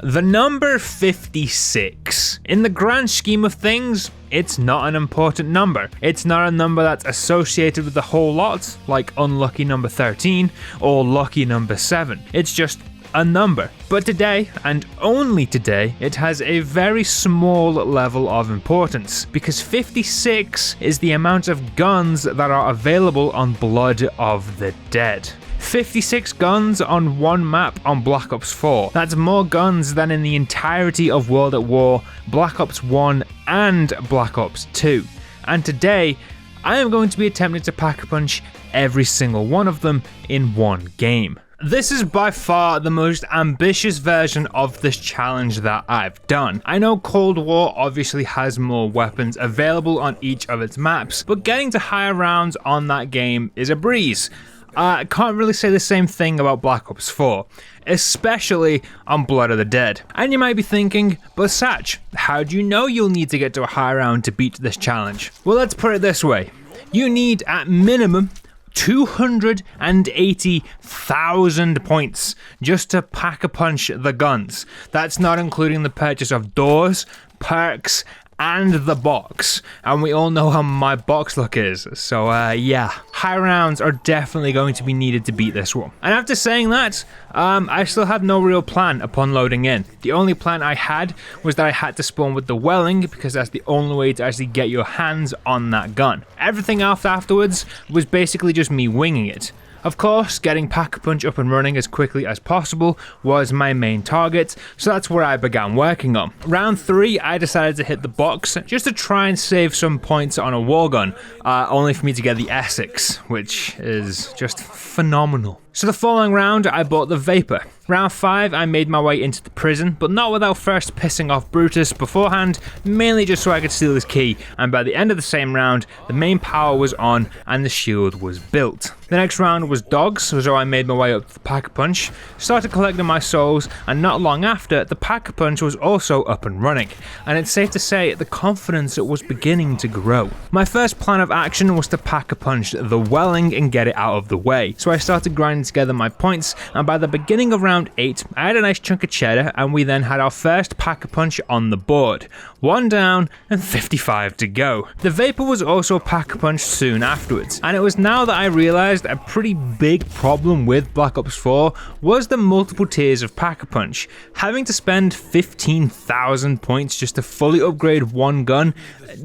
The number 56. In the grand scheme of things, it's not an important number. It's not a number that's associated with a whole lot, like unlucky number 13 or lucky number 7. It's just a number. But today, and only today, it has a very small level of importance, because 56 is the amount of guns that are available on Blood of the Dead. 56 guns on one map on Black Ops 4. That's more guns than in the entirety of World at War, Black Ops 1 and Black Ops 2. And today, I am going to be attempting to pack-a-punch every single one of them in one game. This is by far the most ambitious version of this challenge that I've done. I know Cold War obviously has more weapons available on each of its maps, but getting to higher rounds on that game is a breeze. I can't really say the same thing about Black Ops 4, especially on Blood of the Dead. And you might be thinking, but Satch, how do you know you'll need to get to a high round to beat this challenge? Well, let's put it this way. You need, at minimum, 280,000 points just to pack-a-punch the guns. That's not including the purchase of doors, perks, and the box, and we all know how my box look is, so yeah, high rounds are definitely going to be needed to beat this one. And after saying that, I still had no real plan upon loading in. The only plan I had was that I had to spawn with the Welling, because that's the only way to actually get your hands on that gun. Everything else afterwards was basically just me winging it. Of course, getting Pack-a-Punch up and running as quickly as possible was my main target, so that's where I began working on. Round 3, I decided to hit the box just to try and save some points on a war gun, only for me to get the Essex, which is just phenomenal. So the following round, I bought the Vapor. Round 5, I made my way into the prison, but not without first pissing off Brutus beforehand, mainly just so I could steal his key, and by the end of the same round, the main power was on and the shield was built. The next round was Dogs, so I made my way up to the Pack-a-Punch, started collecting my souls, and not long after, the Pack-a-Punch was also up and running, and it's safe to say the confidence was beginning to grow. My first plan of action was to Pack-a-Punch the Welling and get it out of the way, so I started grinding together my points, and by the beginning of round 8, I had a nice chunk of cheddar, and we then had our first Pack-a-Punch on the board. 1 down and 55 to go. The Vapor was also Pack-a-Punched soon afterwards, and it was now that I realised a pretty big problem with Black Ops 4 was the multiple tiers of Pack-a-Punch. Having to spend 15,000 points just to fully upgrade one gun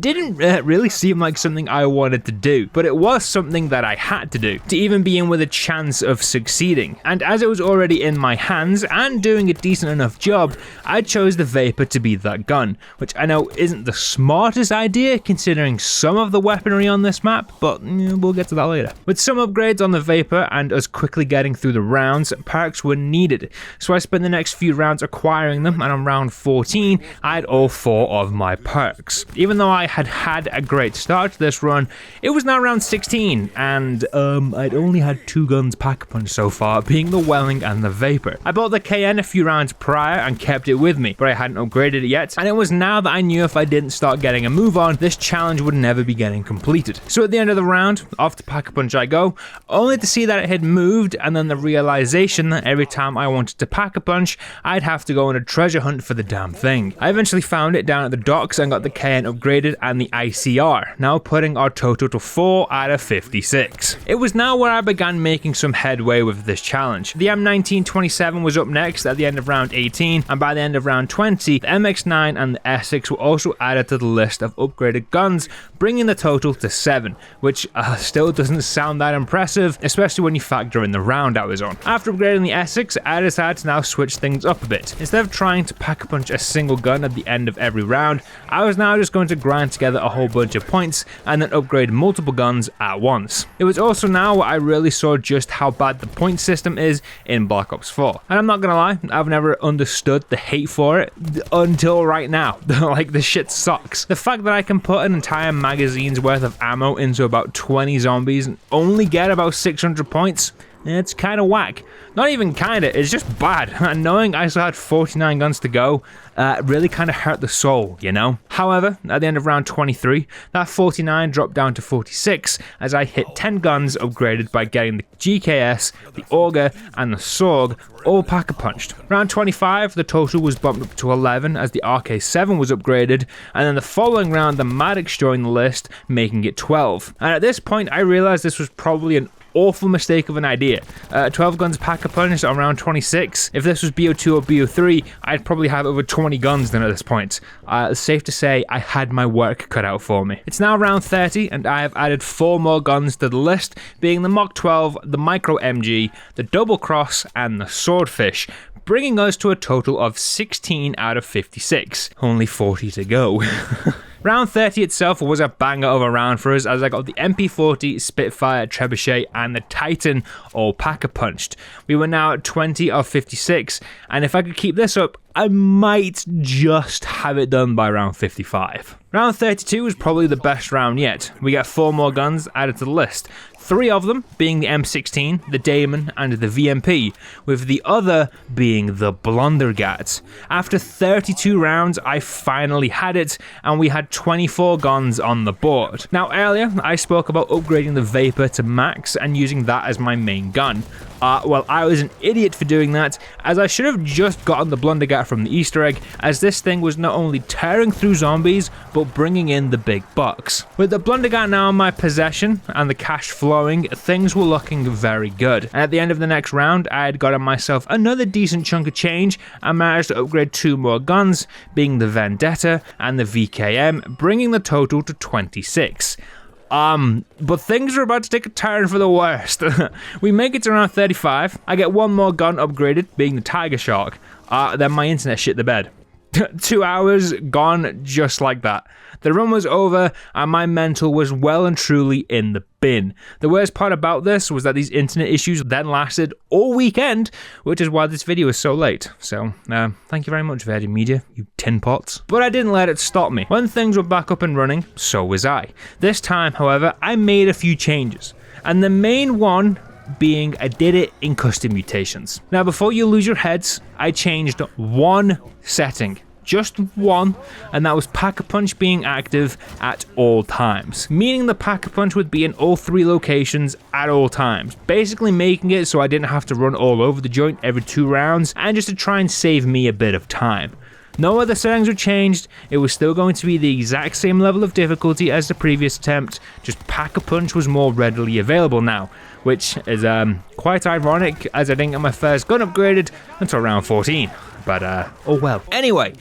didn't really seem like something I wanted to do, but it was something that I had to do, to even be in with a chance of succeeding. And as it was already in my hands and doing a decent enough job, I chose the Vapor to be that gun, which I know isn't the smartest idea considering some of the weaponry on this map, but we'll get to that later. With some upgrades on the Vapor and us quickly getting through the rounds, perks were needed, so I spent the next few rounds acquiring them, and on round 14, I had all 4 of my perks. Even though I had had a great start to this run, it was now round 16, and I'd only had 2 guns Pack-a-Punch so far, being the Welling and the Vapor. I bought the KN a few rounds prior and kept it with me, but I hadn't upgraded it yet, and it was now that I knew if I didn't start getting a move on, this challenge would never be getting completed. So at the end of the round, off to Pack-a-Punch I go, only to see that it had moved, and then the realization that every time I wanted to Pack-a-Punch, I'd have to go on a treasure hunt for the damn thing. I eventually found it down at the docks and got the KN upgraded and the ICR, now putting our total to 4 out of 56. It was now where I began making some headway with this challenge. The M1927 was up next at the end of round 18, and by the end of round 20, the MX9 and the Essex were also added to the list of upgraded guns, bringing the total to 7, which still doesn't sound that impressive, especially when you factor in the round I was on. After upgrading the Essex, I decided to now switch things up a bit. Instead of trying to Pack-a-Punch a single gun at the end of every round, I was now just going to grind together a whole bunch of points and then upgrade multiple guns at once. It was also now where I really saw just how bad the point system is in Black Ops 4. And I'm not gonna lie, I've never understood the hate for it until right now. Like, this shit sucks. The fact that I can put an entire magazine's worth of ammo into about 20 zombies and only get about 600 points, it's kind of whack. Not even kinda, it's just bad. And knowing I still had 49 guns to go really kind of hurt the soul, you know? However, at the end of round 23, that 49 dropped down to 46 as I hit 10 guns upgraded by getting the GKS, the Auger, and the Sorg all pack-a-punched. Round 25, the total was bumped up to 11 as the RK7 was upgraded, and then the following round the Maddox joined the list, making it 12. And at this point, I realized this was probably an awful mistake of an idea. 12 guns pack-a-punch on round 26. If this was BO2 or BO3, I'd probably have over 20 guns then at this point. It's safe to say I had my work cut out for me. It's now round 30 and I have added 4 more guns to the list, being the Mach 12, the Micro MG, the Double Cross, and the Swordfish, bringing us to a total of 16 out of 56. Only 40 to go. Round 30 itself was a banger of a round for us as I got the MP40, Spitfire, Trebuchet, and the Titan all pack-a-punched. We were now at 20 of 56, and if I could keep this up, I might just have it done by round 55. Round 32 was probably the best round yet. We got 4 more guns added to the list. 3 of them being the M16, the Damon, and the VMP, with the other being the Blundergat. After 32 rounds, I finally had it, and we had 24 guns on the board. Now earlier, I spoke about upgrading the Vapor to max and using that as my main gun. Well, I was an idiot for doing that, as I should have just gotten the Blundergat from the Easter egg, as this thing was not only tearing through zombies, but bringing in the big bucks. With the Blundergat now in my possession, and the cash flowing, things were looking very good. And at the end of the next round, I had gotten myself another decent chunk of change, and managed to upgrade 2 more guns, being the Vendetta and the VKM, bringing the total to 26. But things are about to take a turn for the worst. We make it to around 35, I get 1 more gun upgraded, being the Tiger Shark. Then my internet shit the bed. 2 hours gone just like that. The run was over and my mental was well and truly in the bin. The worst part about this was that these internet issues then lasted all weekend, which is why this video is so late. So, thank you very much, Virgin Media, you tin pots. But I didn't let it stop me. When things were back up and running, so was I. This time, however, I made a few changes. And the main one being I did it in custom mutations. Now, before you lose your heads, I changed one setting. Just one, and that was Pack-a-Punch being active at all times. Meaning the Pack-a-Punch would be in all 3 locations at all times. Basically making it so I didn't have to run all over the joint every 2 rounds, and just to try and save me a bit of time. No other settings were changed, it was still going to be the exact same level of difficulty as the previous attempt, just Pack-a-Punch was more readily available now, which is quite ironic as I didn't get my first gun upgraded until round 14. But, oh well. Anyway,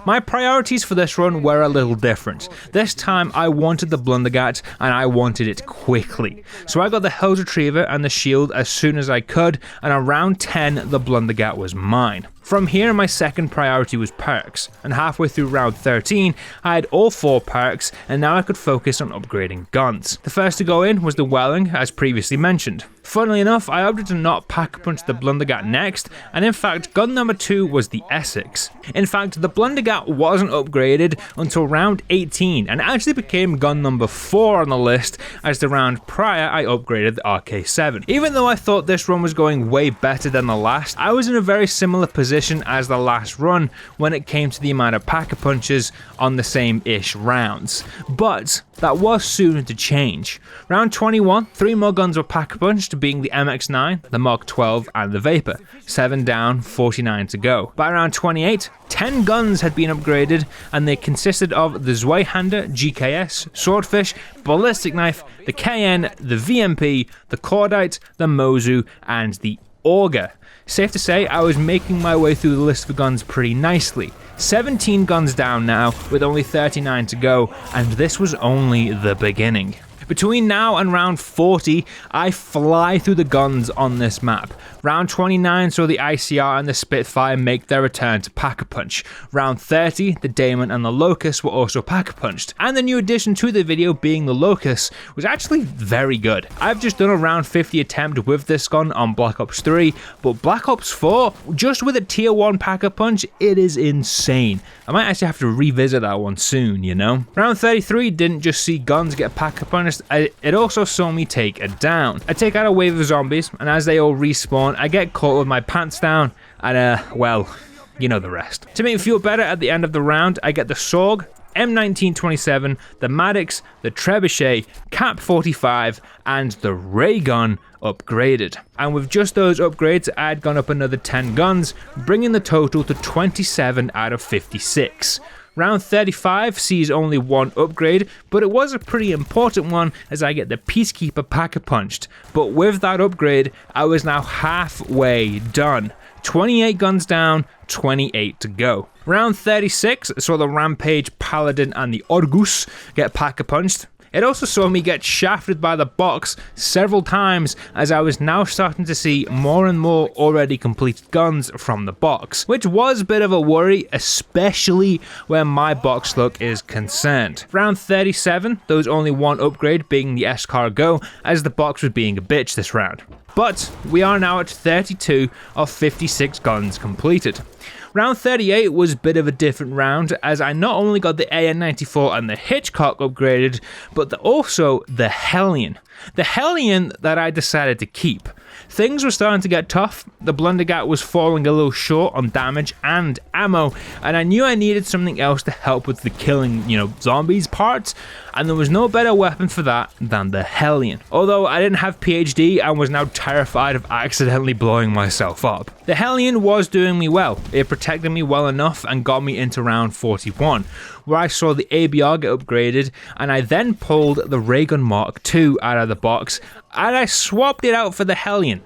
my priorities for this run were a little different. This time I wanted the Blundergat and I wanted it quickly. So I got the Hell's Retriever and the Shield as soon as I could, and around 10 the Blundergat was mine. From here, my second priority was perks, and halfway through round 13, I had all 4 perks, and now I could focus on upgrading guns. The first to go in was the Welling, as previously mentioned. Funnily enough, I opted to not pack-a-punch the Blundergat next, and in fact, gun number 2 was the Essex. In fact, the Blundergat wasn't upgraded until round 18, and actually became gun number 4 on the list, as the round prior I upgraded the RK7. Even though I thought this run was going way better than the last, I was in a very similar position as the last run when it came to the amount of pack-a-punches on the same-ish rounds. But that was soon to change. Round 21, 3 more guns were pack-a-punched, being the MX9, the Mach 12, and the Vapor. 7 down, 49 to go. By round 28, 10 guns had been upgraded, and they consisted of the Zweihander, GKS, Swordfish, Ballistic Knife, the KN, the VMP, the Cordite, the Mozu, and the Auger. Safe to say, I was making my way through the list of guns pretty nicely. 17 guns down now, with only 39 to go, and this was only the beginning. Between now and round 40, I fly through the guns on this map. Round 29 saw the ICR and the Spitfire make their return to Pack-a-Punch. Round 30, the Daemon and the Locust were also Pack-a-Punched. And the new addition to the video being the Locust was actually very good. I've just done a round 50 attempt with this gun on Black Ops 3, but Black Ops 4, just with a tier 1 Pack-a-Punch, it is insane. I might actually have to revisit that one soon, you know? Round 33 didn't just see guns get Pack-a-Punched, it also saw me take a down. I take out a wave of zombies, and as they all respawn, I get caught with my pants down, and well, you know the rest. To make me feel better at the end of the round, I get the SORG, M1927, the Maddox, the Trebuchet, Cap 45, and the Ray Gun upgraded. And with just those upgrades, I had gone up another 10 guns, bringing the total to 27 out of 56. Round 35 sees only one upgrade, but it was a pretty important one as I get the Peacekeeper Pack-a-Punched. But with that upgrade, I was now halfway done. 28 guns down, 28 to go. Round 36 saw the Rampage, Paladin and the Orgus get Pack-a-Punched. It also saw me get shafted by the box several times as I was now starting to see more and more already completed guns from the box, which was a bit of a worry, especially where my box luck is concerned. Round 37, there was only one upgrade, being the escargot, as the box was being a bitch this round. But we are now at 32 of 56 guns completed. Round 38 was a bit of a different round as I not only got the AN-94 and the Hitchcock upgraded, but also the Hellion. The Hellion that I decided to keep. Things were starting to get tough, the Blundergat was falling a little short on damage and ammo, and I knew I needed something else to help with the killing, zombies part, and there was no better weapon for that than the Hellion. Although I didn't have PhD and was now terrified of accidentally blowing myself up. The Hellion was doing me well, it protected me well enough and got me into round 41, where I saw the ABR get upgraded, and I then pulled the Raygun Mark II out of the box, and I swapped it out for the Hellion.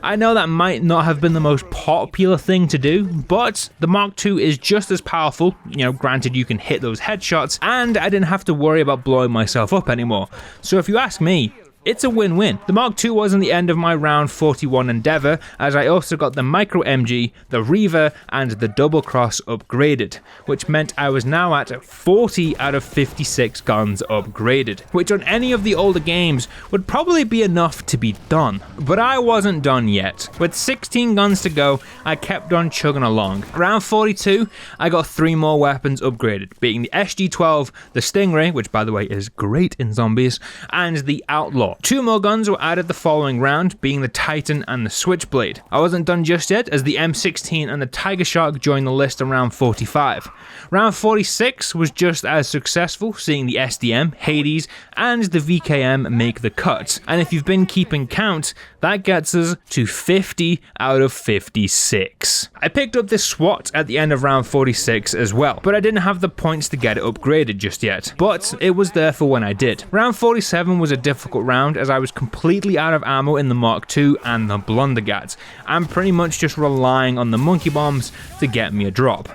I know that might not have been the most popular thing to do, but the Mark II is just as powerful, granted you can hit those headshots, and I didn't have to worry about blowing myself up anymore. So if you ask me, it's a win-win. The Mark II wasn't the end of my round 41 endeavour, as I also got the Micro MG, the Reaver, and the Double Cross upgraded, which meant I was now at 40 out of 56 guns upgraded, which on any of the older games would probably be enough to be done. But I wasn't done yet. With 16 guns to go, I kept on chugging along. Round 42, I got 3 more weapons upgraded, being the SG-12, the Stingray, which by the way is great in zombies, and the Outlaw. 2 more guns were added the following round, being the Titan and the Switchblade. I wasn't done just yet, as the M16 and the Tiger Shark joined the list around 45. Round 46 was just as successful, seeing the SDM, Hades, and the VKM make the cut. And if you've been keeping count, that gets us to 50 out of 56. I picked up this SWAT at the end of round 46 as well, but I didn't have the points to get it upgraded just yet. But it was there for when I did. Round 47 was a difficult round, as I was completely out of ammo in the Mark II and the Blundergat. I'm pretty much just relying on the monkey bombs to get me a drop,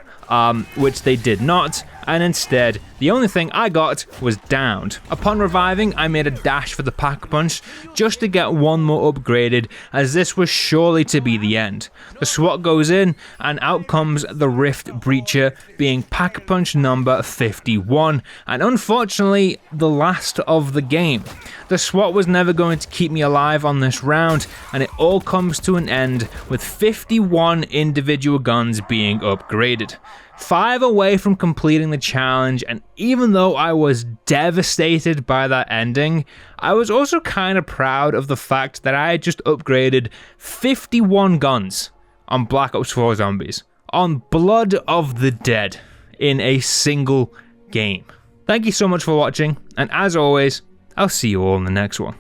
which they did not, and instead, the only thing I got was downed. Upon reviving, I made a dash for the Pack-a-Punch just to get one more upgraded, as this was surely to be the end. The SWAT goes in, and out comes the Rift Breacher, being Pack-a-Punch number 51, and unfortunately, the last of the game. The SWAT was never going to keep me alive on this round, and it all comes to an end with 51 individual guns being upgraded. 5 away from completing the challenge, and even though I was devastated by that ending, I was also kind of proud of the fact that I had just upgraded 51 guns on Black Ops 4 Zombies, on Blood of the Dead, in a single game. Thank you so much for watching, and as always, I'll see you all in the next one.